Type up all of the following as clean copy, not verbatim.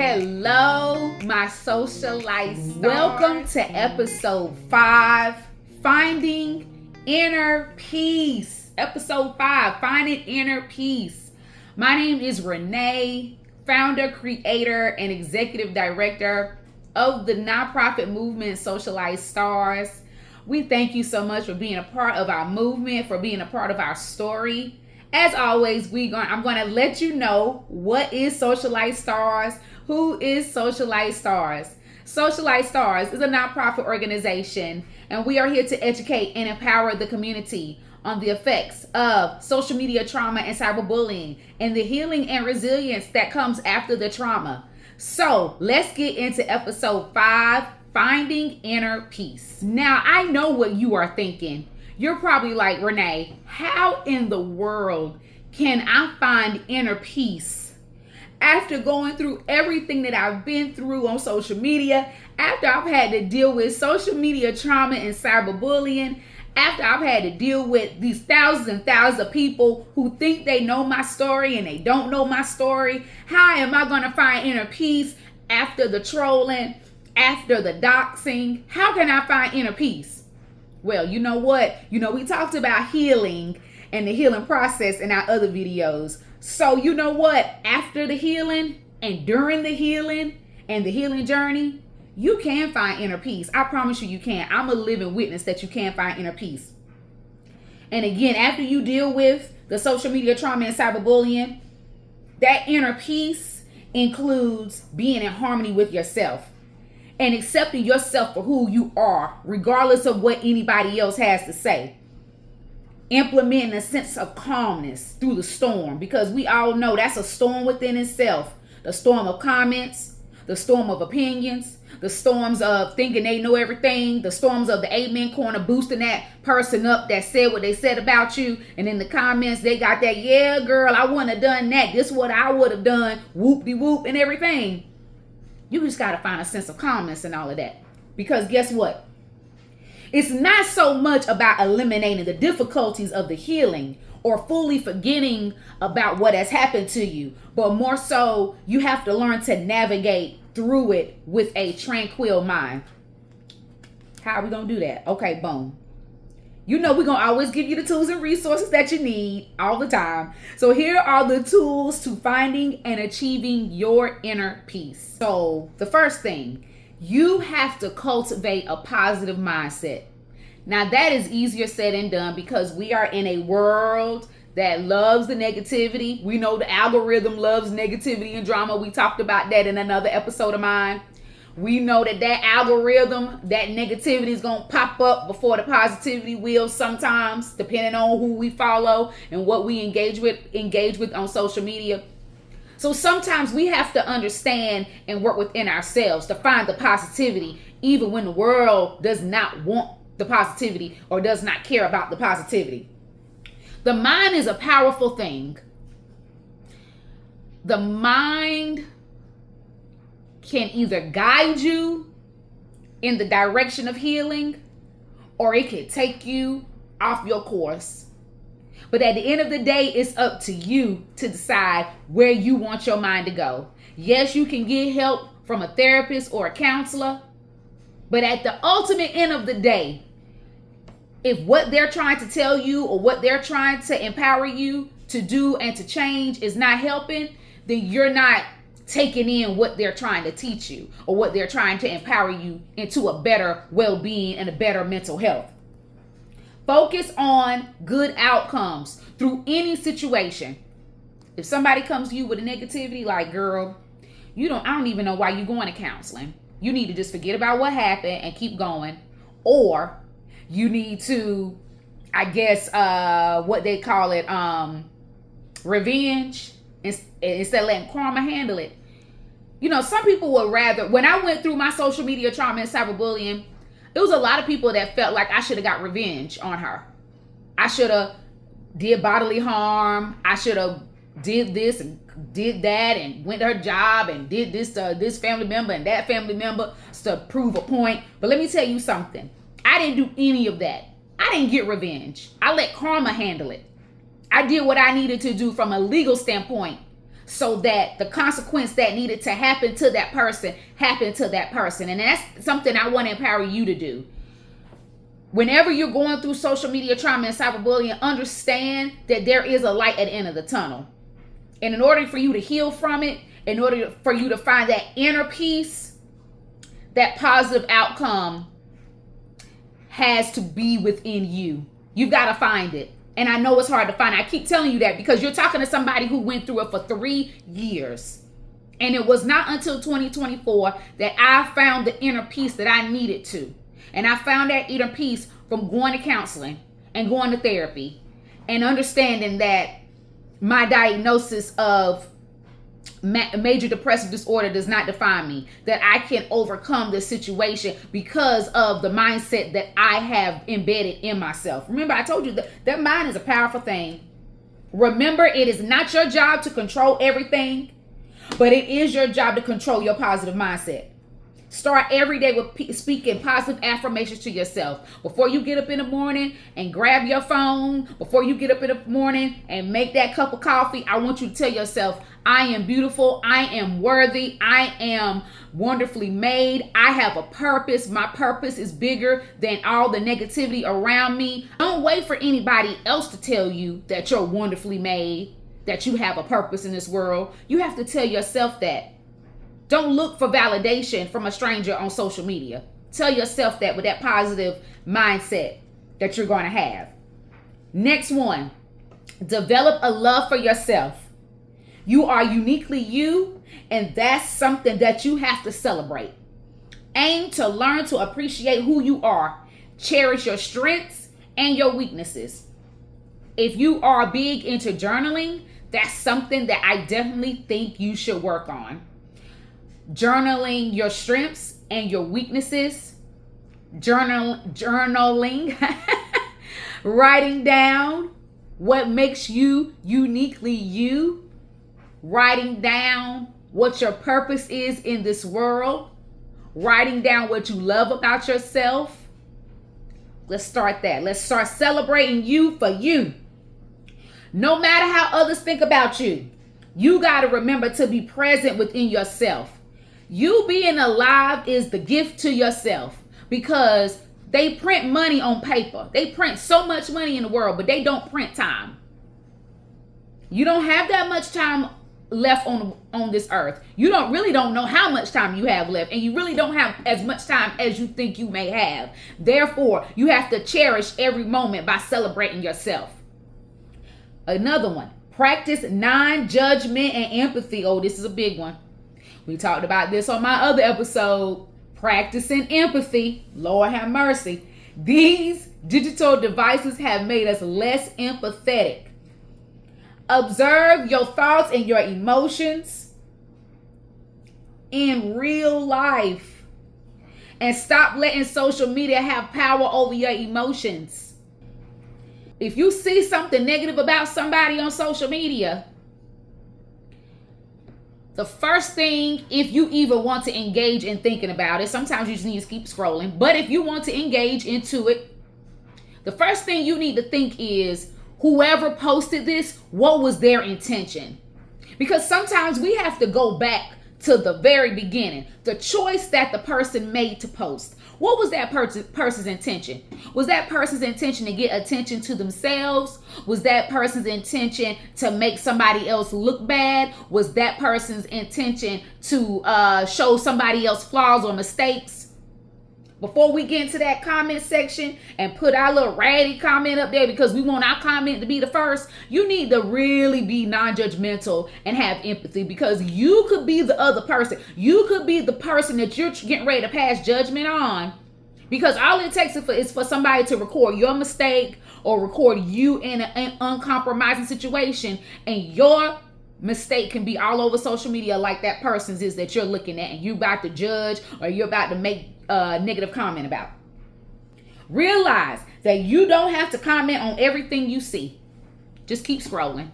Hello, my socialites. Welcome to episode 5, Finding Inner Peace. Episode 5, Finding Inner Peace. My name is Renee, founder, creator, and executive director of the nonprofit movement socialightstars. We thank you so much for being a part of our movement, for being a part of our story. As always, I'm going to let you know what is socialightstars. Who is socialightstars? Socialightstars is a nonprofit organization, and we are here to educate and empower the community on the effects of social media trauma and cyberbullying and the healing and resilience that comes after the trauma. So let's get into episode 5, Finding Inner Peace. Now, I know what you are thinking. You're probably like, Renee, how in the world can I find inner peace after going through everything that I've been through on social media, after I've had to deal with social media trauma and cyberbullying, after I've had to deal with these thousands and thousands of people who think they know my story and they don't know my story? How am I going to find inner peace after the trolling, after the doxing? How can I find inner peace? Well, you know what? We talked about healing and the healing process in our other videos. So you know what? After the healing and during the healing and the healing journey, you can find inner peace. I promise you can. I'm a living witness that you can find inner peace. And again, after you deal with the social media trauma and cyberbullying, that inner peace includes being in harmony with yourself and accepting yourself for who you are, regardless of what anybody else has to say. Implementing a sense of calmness through the storm, because we all know that's a storm within itself. The storm of comments, the storm of opinions, the storms of thinking they know everything, the storms of the amen corner boosting that person up that said what they said about you. And in the comments, they got that, yeah, girl, I wouldn't have done that. This is what I would have done, whoop-de-whoop and everything. You just got to find a sense of calmness and all of that. Because guess what? It's not so much about eliminating the difficulties of the healing or fully forgetting about what has happened to you, but more so you have to learn to navigate through it with a tranquil mind. How are we going to do that? Okay, boom. We're going to always give you the tools and resources that you need all the time. So here are the tools to finding and achieving your inner peace. So the first thing, you have to cultivate a positive mindset. Now that is easier said than done because we are in a world that loves the negativity. We know the algorithm loves negativity and drama. We talked about that in another episode of mine. We know that algorithm, that negativity is going to pop up before the positivity will sometimes, depending on who we follow and what we engage with on social media. So sometimes we have to understand and work within ourselves to find the positivity, even when the world does not want the positivity or does not care about the positivity. The mind is a powerful thing. The mind can either guide you in the direction of healing or it can take you off your course. But at the end of the day, it's up to you to decide where you want your mind to go. Yes, you can get help from a therapist or a counselor, but at the ultimate end of the day, if what they're trying to tell you or what they're trying to empower you to do and to change is not helping, then you're not taking in what they're trying to teach you or what they're trying to empower you into a better well-being and a better mental health. Focus on good outcomes through any situation. If somebody comes to you with a negativity, like, girl, I don't even know why you're going to counseling. You need to just forget about what happened and keep going. Or you need to, I guess, what they call it, revenge, instead of letting karma handle it. Some people would rather, when I went through my social media trauma and cyberbullying, there was a lot of people that felt like I should have got revenge on her. I should have did bodily harm. I should have did this and did that and went to her job and did this to this family member and that family member to prove a point. But let me tell you something. I didn't do any of that. I didn't get revenge. I let karma handle it. I did what I needed to do from a legal standpoint so that the consequence that needed to happen to that person happened to that person. And that's something I want to empower you to do. Whenever you're going through social media trauma and cyberbullying, understand that there is a light at the end of the tunnel. And in order for you to heal from it, in order for you to find that inner peace, that positive outcome has to be within you. You've got to find it. And I know it's hard to find. I keep telling you that because you're talking to somebody who went through it for 3 years. And it was not until 2024 that I found the inner peace that I needed to. And I found that inner peace from going to counseling and going to therapy and understanding that my diagnosis of major depressive disorder does not define me, that I can overcome this situation because of the mindset that I have embedded in myself. Remember, I told you that mind is a powerful thing. Remember, it is not your job to control everything, but it is your job to control your positive mindset. Start every day with speaking positive affirmations to yourself. Before you get up in the morning and grab your phone, before you get up in the morning and make that cup of coffee, I want you to tell yourself, I am beautiful, I am worthy, I am wonderfully made, I have a purpose, my purpose is bigger than all the negativity around me. Don't wait for anybody else to tell you that you're wonderfully made, that you have a purpose in this world. You have to tell yourself that. Don't look for validation from a stranger on social media. Tell yourself that with that positive mindset that you're going to have. Next one, develop a love for yourself. You are uniquely you, and that's something that you have to celebrate. Aim to learn to appreciate who you are. Cherish your strengths and your weaknesses. If you are big into journaling, that's something that I definitely think you should work on. Journaling your strengths and your weaknesses, journaling, writing down what makes you uniquely you, writing down what your purpose is in this world, writing down what you love about yourself. Let's start that. Let's start celebrating you for you. No matter how others think about you, you got to remember to be present within yourself. You being alive is the gift to yourself, because they print money on paper. They print so much money in the world, but they don't print time. You don't have that much time left on this earth. You don't know how much time you have left, and you really don't have as much time as you think you may have. Therefore, you have to cherish every moment by celebrating yourself. Another one, practice non-judgment and empathy. Oh, this is a big one. We talked about this on my other episode, practicing empathy. Lord have mercy. These digital devices have made us less empathetic. Observe your thoughts and your emotions in real life, and stop letting social media have power over your emotions. If you see something negative about somebody on social media, the first thing, if you even want to engage in thinking about it, sometimes you just need to keep scrolling, but if you want to engage into it, the first thing you need to think is, whoever posted this, what was their intention? Because sometimes we have to go back to the very beginning, the choice that the person made to post. What was that person's intention? Was that person's intention to get attention to themselves? Was that person's intention to make somebody else look bad? Was that person's intention to show somebody else flaws or mistakes? Before we get into that comment section and put our little ratty comment up there because we want our comment to be the first, you need to really be non-judgmental and have empathy, because you could be the other person. You could be the person that you're getting ready to pass judgment on, because all it takes is for somebody to record your mistake or record you in an uncompromising situation, and your mistake can be all over social media like that person's is that you're looking at, and you're about to judge or you're about to make a negative comment about. Realize that you don't have to comment on everything you see. Just keep scrolling.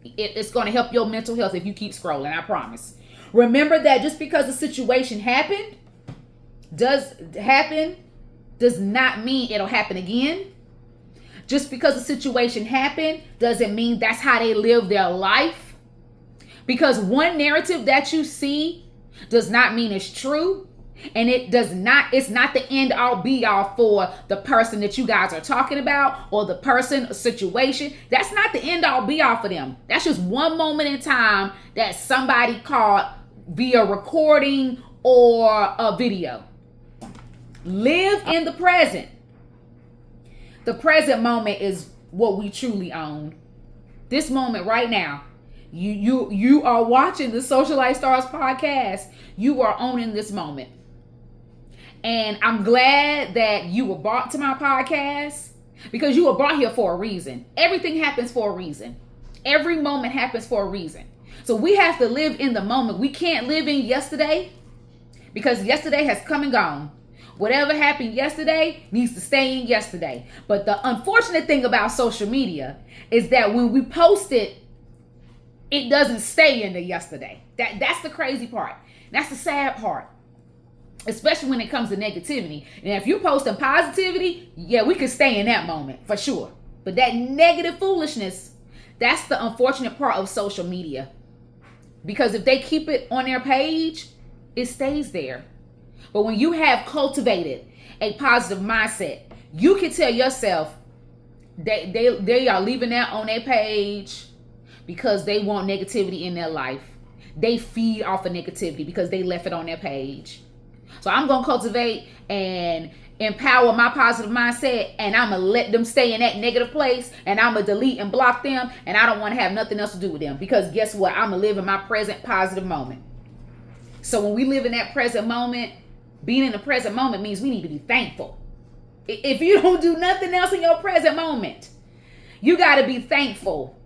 It's going to help your mental health if you keep scrolling, I promise. Remember that just because a situation does not mean it'll happen again. Just because a situation happened doesn't mean that's how they live their life. Because one narrative that you see does not mean it's true. And it's not the end all be all for the person that you guys are talking about or the person or situation. That's not the end all be all for them. That's just one moment in time that somebody caught via recording or a video. Live in the present. The present moment is what we truly own. This moment right now. You are watching the Social Light Stars podcast. You are owning this moment. And I'm glad that you were brought to my podcast because you were brought here for a reason. Everything happens for a reason. Every moment happens for a reason. So we have to live in the moment. We can't live in yesterday because yesterday has come and gone. Whatever happened yesterday needs to stay in yesterday. But the unfortunate thing about social media is that when we post it, it doesn't stay in the yesterday. That's the crazy part. That's the sad part. Especially when it comes to negativity. And if you're posting positivity, yeah, we can stay in that moment for sure. But that negative foolishness, that's the unfortunate part of social media. Because if they keep it on their page, it stays there. But when you have cultivated a positive mindset, you can tell yourself that they are leaving that on their page because they want negativity in their life. They feed off of negativity because they left it on their page. So I'm going to cultivate and empower my positive mindset, and I'm going to let them stay in that negative place, and I'm going to delete and block them, and I don't want to have nothing else to do with them because guess what? I'm going to live in my present positive moment. So when we live in that present moment, being in the present moment means we need to be thankful. If you don't do nothing else in your present moment, you got to be thankful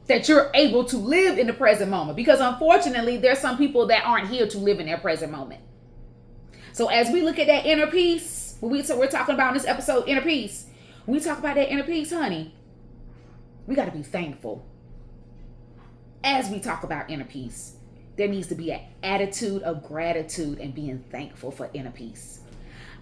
that you're able to live in the present moment because unfortunately, there's some people that aren't here to live in their present moment. So as we look at that inner peace, we're talking about in this episode, inner peace. When we talk about that inner peace, honey, we got to be thankful. As we talk about inner peace, there needs to be an attitude of gratitude and being thankful for inner peace.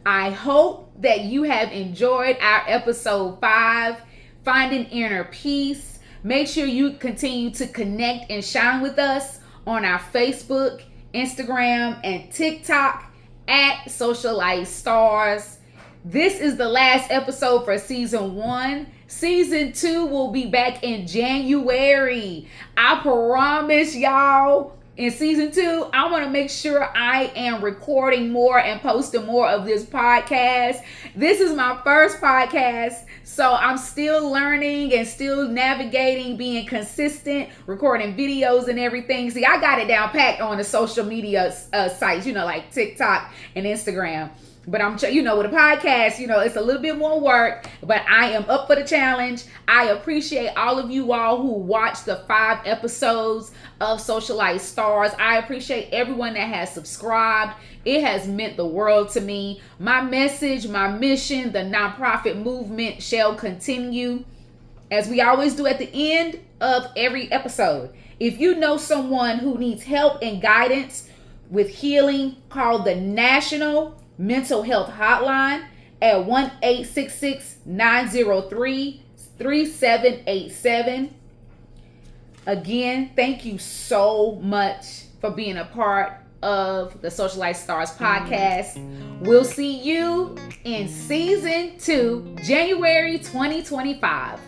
I hope that you have enjoyed our episode 5, Finding Inner Peace. Make sure you continue to connect and shine with us on our Facebook, Instagram, and TikTok at socialightstars. This is the last episode for season 1. Season 2 will be back in January. I promise y'all, in season 2, I want to make sure I am recording more and posting more of this podcast. This is my first podcast, so I'm still learning and still navigating, being consistent, recording videos and everything. See, I got it down packed on the social media sites, like TikTok and Instagram. But with a podcast, it's a little bit more work, but I am up for the challenge. I appreciate all of you all who watched the 5 episodes of Social Light Stars. I appreciate everyone that has subscribed. It has meant the world to me. My message, my mission, the nonprofit movement shall continue. As we always do at the end of every episode, if you know someone who needs help and guidance with healing, call the National Mental Health Hotline at 1-866-903-3787. Again, thank you so much for being a part of the Social Light Stars podcast. We'll see you in season 2, January 2025.